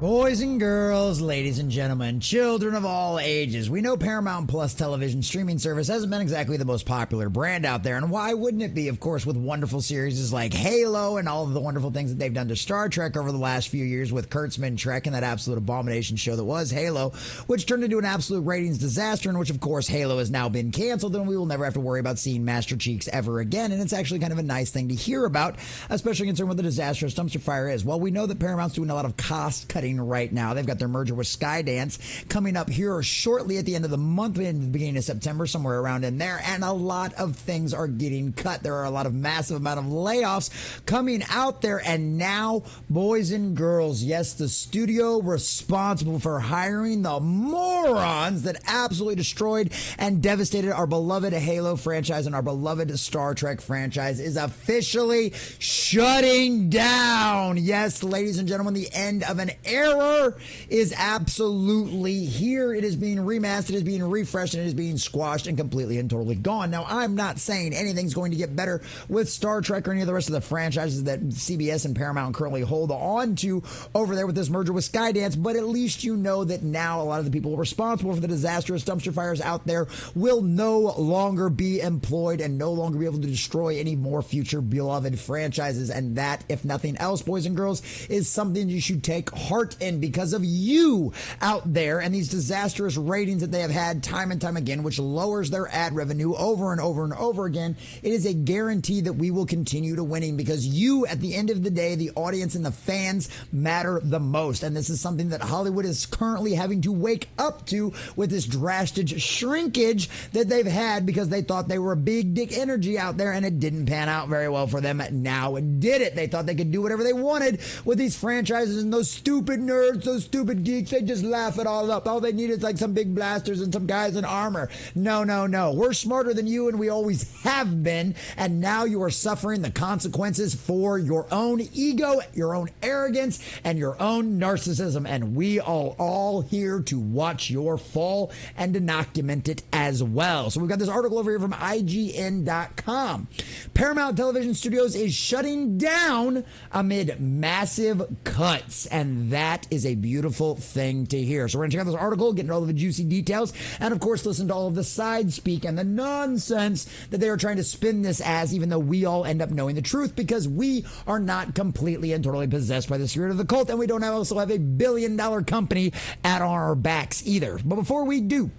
Boys and girls, ladies and gentlemen, children of all ages, we know Paramount Plus television streaming service hasn't been exactly the most popular brand out there, and why wouldn't it be, of course, with wonderful series like Halo and all of the wonderful things that they've done to Star Trek over the last few years with Kurtzman Trek and that absolute abomination show that was Halo, which turned into an absolute ratings disaster, in which, of course, Halo has now been canceled, and we will never have to worry about seeing Master Cheeks ever again, and it's actually kind of a nice thing to hear about, especially considering what the disastrous dumpster fire is. Well, we know that Paramount's doing a lot of cost-cutting right now. They've got their merger with Skydance coming up here shortly at the end of the month, in the beginning of September, somewhere around in there, and a lot of things are getting cut. There are a lot of massive amount of layoffs coming out there, and now, boys and girls, yes, the studio responsible for hiring the morons that absolutely destroyed and devastated our beloved Halo franchise and our beloved Star Trek franchise is officially shutting down. Yes, ladies and gentlemen, the end of an era is absolutely here. It is being remastered, it is being refreshed, and it is being squashed and completely and totally gone. Now, I'm not saying anything's going to get better with Star Trek or any of the rest of the franchises that CBS and Paramount currently hold on to over there with this merger with Skydance, but at least you know that now a lot of the people responsible for the disastrous dumpster fires out there will no longer be employed and no longer be able to destroy any more future beloved franchises. And that, if nothing else, boys and girls, is something you should take heart in, because of you out there and these disastrous ratings that they have had time and time again, which lowers their ad revenue over and over and over again. It is a guarantee that we will continue to winning, because you, at the end of the day, the audience and the fans matter the most. And this is something that Hollywood is currently having to wake up to with this drastic shrinkage that they've had, because they thought they were a big dick energy out there and it didn't pan out very well for them. Now it did it. They thought they could do whatever they wanted with these franchises, and those stupid nerds, those stupid geeks, they just laugh it all up. All they need is like some big blasters and some guys in armor. No, no, no. We're smarter than you, and we always have been. And now you are suffering the consequences for your own ego, your own arrogance, and your own narcissism. And we are all here to watch your fall and to document it as well. So we've got this article over here from IGN.com. Paramount Television Studios is shutting down amid massive cuts, and that is a beautiful thing to hear. So we're going to check out this article, get into all of the juicy details, and of course listen to all of the side speak and the nonsense that they are trying to spin this as, even though we all end up knowing the truth, because we are not completely and totally possessed by the spirit of the cult, and we don't also have a billion-dollar company at our backs either. But before we do,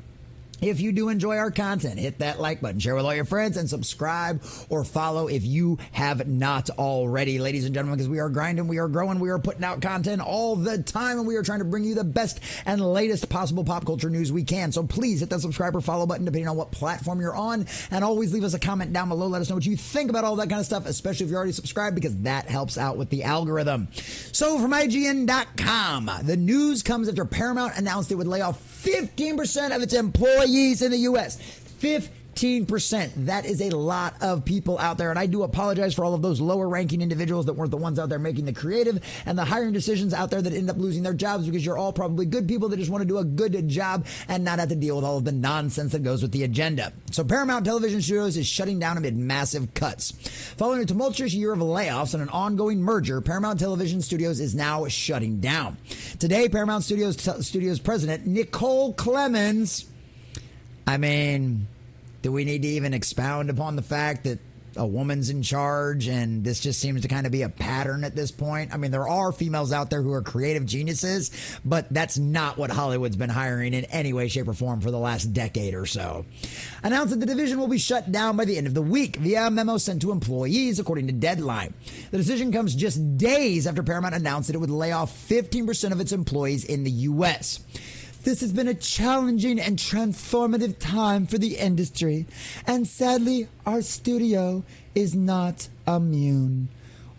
if you do enjoy our content, hit that like button, share with all your friends, and subscribe or follow if you have not already, ladies and gentlemen, because we are grinding, we are growing, we are putting out content all the time, and we are trying to bring you the best and latest possible pop culture news we can. So please hit that subscribe or follow button depending on what platform you're on, and always leave us a comment down below. Let us know what you think about all that kind of stuff, especially if you're already subscribed, because that helps out with the algorithm. So from IGN.com, the news comes after Paramount announced it would lay off 15% of its employees in the U.S. 15%. That is a lot of people out there. And I do apologize for all of those lower ranking individuals that weren't the ones out there making the creative and the hiring decisions out there that end up losing their jobs, because you're all probably good people that just want to do a good job and not have to deal with all of the nonsense that goes with the agenda. So Paramount Television Studios is shutting down amid massive cuts. Following a tumultuous year of layoffs and an ongoing merger, Paramount Television Studios is now shutting down. Today, Paramount Studios president Nicole Clemens, do we need to even expound upon the fact that a woman's in charge, and this just seems to kind of be a pattern at this point? I mean, there are females out there who are creative geniuses, but that's not what Hollywood's been hiring in any way, shape, or form for the last decade or so. Announced that the division will be shut down by the end of the week via a memo sent to employees, according to Deadline. The decision comes just days after Paramount announced that it would lay off 15% of its employees in the U.S. This has been a challenging and transformative time for the industry, and sadly, our studio is not immune.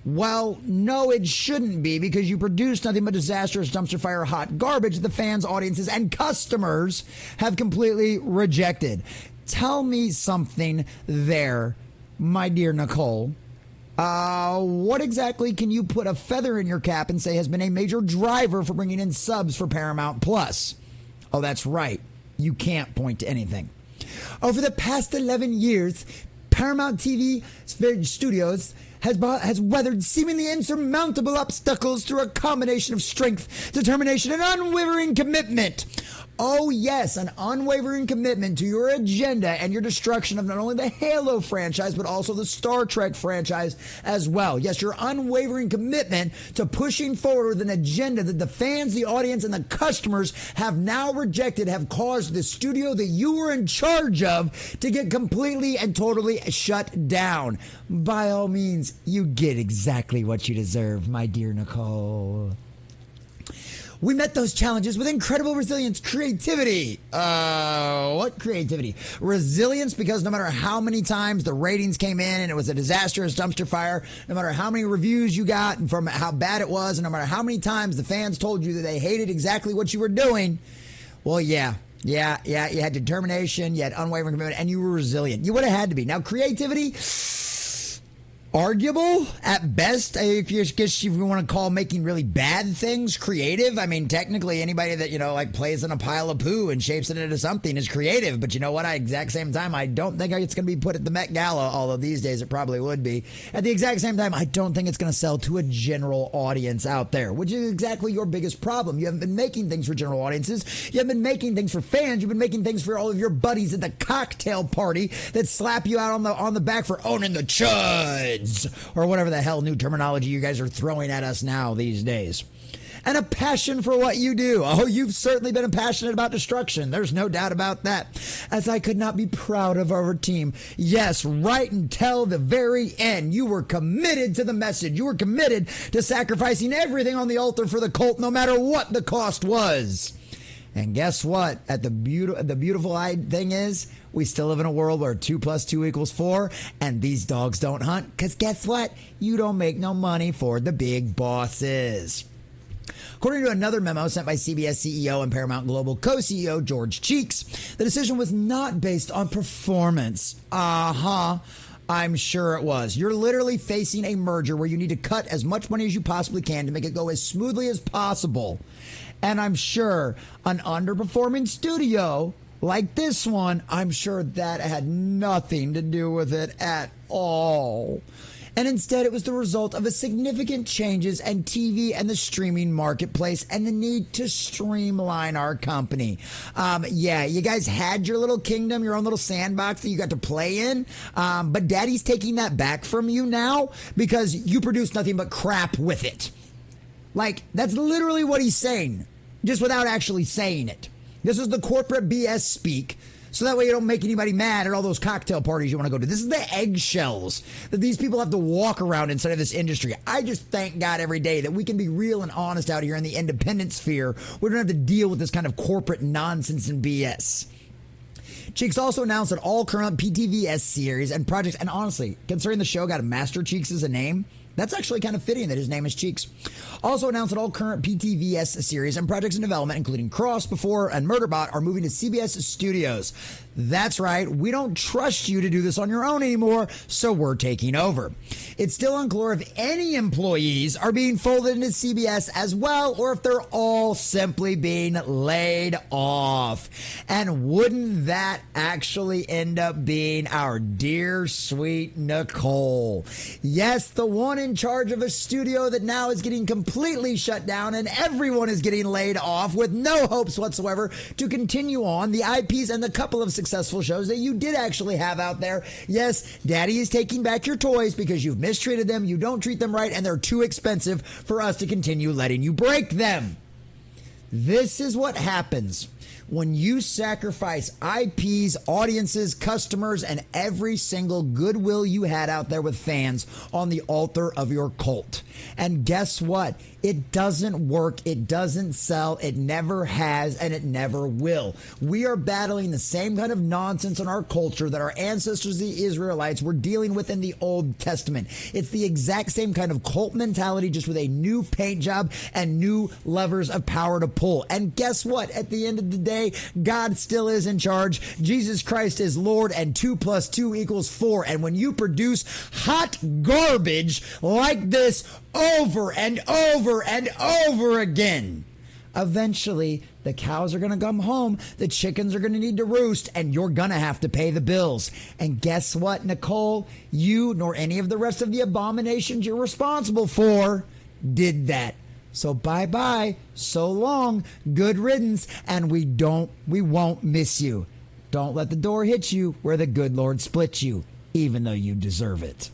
Well, no, it shouldn't be, because you produce nothing but disastrous dumpster fire hot garbage that the fans, audiences, and customers have completely rejected. Tell me something there, my dear Nicole. What exactly can you put a feather in your cap and say has been a major driver for bringing in subs for Paramount Plus? Oh, that's right. You can't point to anything. Over the past 11 years, Paramount TV Studios has weathered seemingly insurmountable obstacles through a combination of strength, determination, and unwavering commitment. Oh yes, an unwavering commitment to your agenda and your destruction of not only the Halo franchise, but also the Star Trek franchise as well. Yes, your unwavering commitment to pushing forward with an agenda that the fans, the audience, and the customers have now rejected have caused the studio that you were in charge of to get completely and totally shut down. By all means, you get exactly what you deserve, my dear Nicole. We met those challenges with incredible resilience, creativity. What creativity? Resilience, because no matter how many times the ratings came in and it was a disastrous dumpster fire, no matter how many reviews you got and from how bad it was, and no matter how many times the fans told you that they hated exactly what you were doing, well, yeah, you had determination, you had unwavering commitment, and you were resilient. You would have had to be. Now, creativity, arguable at best. I guess you want to call making really bad things creative. I mean, technically, anybody that, like plays in a pile of poo and shapes it into something is creative. But you know what? At the exact same time, I don't think it's going to be put at the Met Gala, although these days it probably would be. At the exact same time, I don't think it's going to sell to a general audience out there, which is exactly your biggest problem. You haven't been making things for general audiences. You haven't been making things for fans. You've been making things for all of your buddies at the cocktail party that slap you out on the back for owning the chuds, or whatever the hell new terminology you guys are throwing at us now these days. And a passion for what you do. Oh, you've certainly been passionate about destruction. There's no doubt about that. As I could not be proud of our team. Yes, right until the very end, you were committed to the message. You were committed to sacrificing everything on the altar for the cult, no matter what the cost was. And guess what? The beautiful thing is, we still live in a world where 2 + 2 = 4, and these dogs don't hunt. Because guess what? You don't make no money for the big bosses. According to another memo sent by CBS CEO and Paramount Global co-CEO George Cheeks, the decision was not based on performance. I'm sure it was. You're literally facing a merger where you need to cut as much money as you possibly can to make it go as smoothly as possible. And I'm sure an underperforming studio like this one, I'm sure that had nothing to do with it at all. And instead, it was the result of a significant changes in TV and the streaming marketplace and the need to streamline our company. You guys had your little kingdom, your own little sandbox that you got to play in. But Daddy's taking that back from you now because you produced nothing but crap with it. Like, that's literally what he's saying, just without actually saying it. This is the corporate BS speak, so that way you don't make anybody mad at all those cocktail parties you want to go to. This is the eggshells that these people have to walk around inside of this industry. I just thank God every day that we can be real and honest out here in the independent sphere. We don't have to deal with this kind of corporate nonsense and BS. Cheeks also announced that all current PTVS series and projects, and honestly, considering the show got Master Cheeks as a name, that's actually kind of fitting that his name is Cheeks. Also announced that all current PTVS series and projects in development, including Cross, Before, and Murderbot, are moving to CBS Studios. That's right, we don't trust you to do this on your own anymore, so we're taking over. It's still unclear if any employees are being folded into CBS as well, or if they're all simply being laid off. And wouldn't that actually end up being our dear, sweet Nicole? Yes, the one in charge of a studio that now is getting completely shut down and everyone is getting laid off with no hopes whatsoever to continue on the IPs and the couple of successful shows that you did actually have out there. Yes, Daddy is taking back your toys because you've mistreated them, you don't treat them right, and they're too expensive for us to continue letting you break them. This is what happens when you sacrifice IPs, audiences, customers, and every single goodwill you had out there with fans on the altar of your cult. And guess what? It doesn't work. It doesn't sell. It never has, and it never will. We are battling the same kind of nonsense in our culture that our ancestors, the Israelites, were dealing with in the Old Testament. It's the exact same kind of cult mentality, just with a new paint job and new levers of power to pull. And guess what? At the end of the day, God still is in charge. Jesus Christ is Lord, and 2 + 2 = 4. And when you produce hot garbage like this over and over and over again, eventually the cows are going to come home, the chickens are going to need to roost, and you're going to have to pay the bills. And guess what, Nicole? You nor any of the rest of the abominations you're responsible for did that. So bye-bye, so long, good riddance, and we won't miss you. Don't let the door hit you where the good Lord splits you, even though you deserve it.